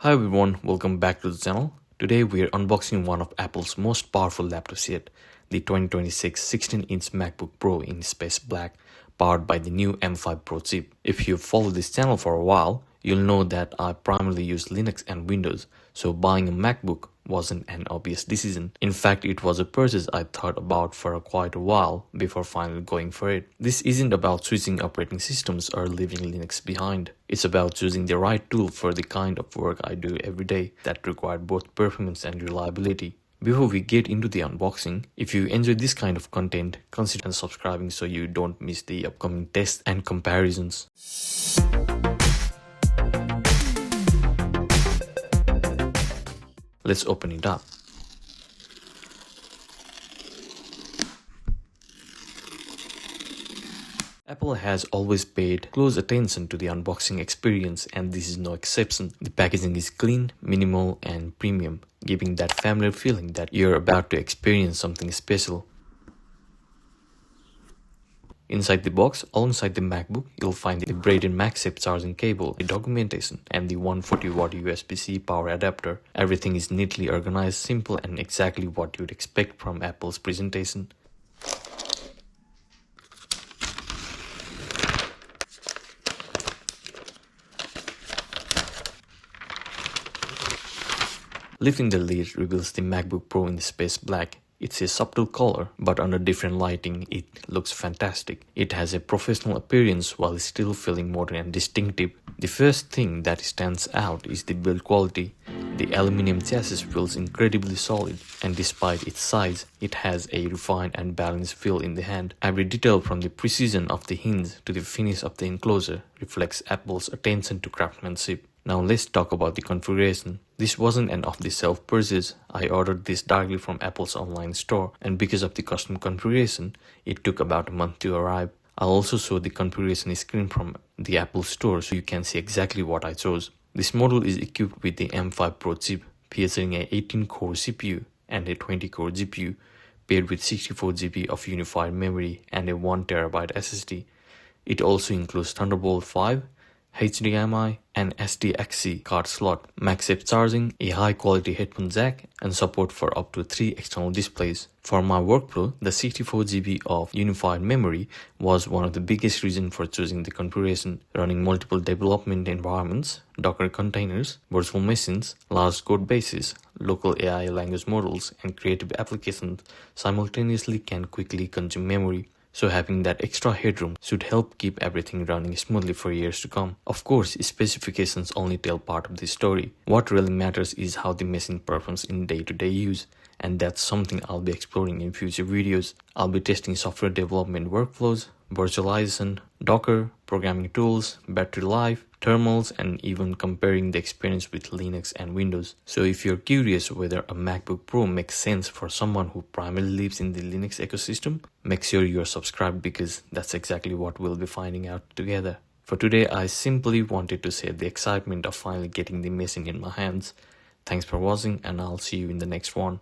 Hi everyone, welcome back to the channel. Today we are unboxing one of Apple's most powerful laptops yet, the 2026 16-inch MacBook Pro in space black, powered by the new M5 Pro chip. If you've followed this channel for a while, you'll know that I primarily use Linux and Windows, so buying a MacBook wasn't an obvious decision. In fact, it was a purchase I thought about for quite a while before finally going for it. This isn't about switching operating systems or leaving Linux behind. It's about choosing the right tool for the kind of work I do every day that require both performance and reliability. Before we get into the unboxing, if you enjoy this kind of content, consider subscribing so you don't miss the upcoming tests and comparisons. Let's open it up. Apple has always paid close attention to the unboxing experience, and this is no exception. The packaging is clean, minimal, and premium, giving that familiar feeling that you're about to experience something special. Inside the box, alongside the MacBook, you'll find the braided MagSafe charging cable, the documentation, and the 140-watt USB-C power adapter. Everything is neatly organized, simple, and exactly what you'd expect from Apple's presentation. Lifting the lid reveals the MacBook Pro in space black. It's a subtle color, but under different lighting, it looks fantastic. It has a professional appearance while still feeling modern and distinctive. The first thing that stands out is the build quality. The aluminum chassis feels incredibly solid, and despite its size, it has a refined and balanced feel in the hand. Every detail from the precision of the hinge to the finish of the enclosure reflects Apple's attention to craftsmanship. Now let's talk about the configuration. This wasn't an off-the-shelf purchase. I ordered this directly from Apple's online store, and because of the custom configuration, it took about a month to arrive. I'll also show the configuration screen from the Apple store so you can see exactly what I chose. This model is equipped with the M5 Pro chip, featuring a 18-core CPU and a 20-core GPU, paired with 64 GB of unified memory and a 1TB SSD. It also includes Thunderbolt 5, HDMI, and SDXC card slot, MagSafe charging, a high-quality headphone jack, and support for up to 3 external displays. For my workflow, the 64 GB of unified memory was one of the biggest reasons for choosing the configuration. Running multiple development environments, Docker containers, virtual machines, large code bases, local AI language models, and creative applications simultaneously can quickly consume memory. So having that extra headroom should help keep everything running smoothly for years to come. Of course, specifications only tell part of the story. What really matters is how the machine performs in day-to-day use, and that's something I'll be exploring in future videos. I'll be testing software development workflows, virtualization, Docker, programming tools, battery life, thermals, and even comparing the experience with Linux and Windows. So if you're curious whether a MacBook Pro makes sense for someone who primarily lives in the Linux ecosystem, make sure you're subscribed because that's exactly what we'll be finding out together. For today, I simply wanted to share the excitement of finally getting the machine in my hands. Thanks for watching, and I'll see you in the next one.